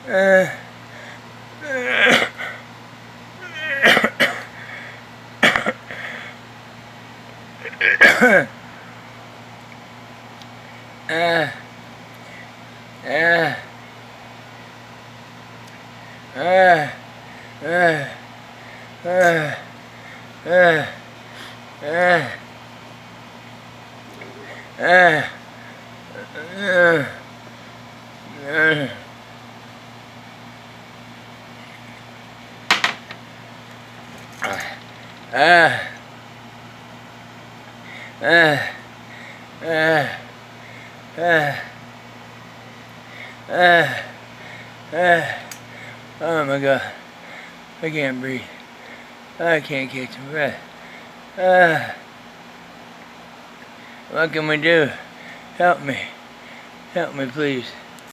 Uh, uh, uh, uh, uh, uh, uh, uh, oh my God, I can't breathe. I can't catch a breath. What can we do? Help me. Help me, please.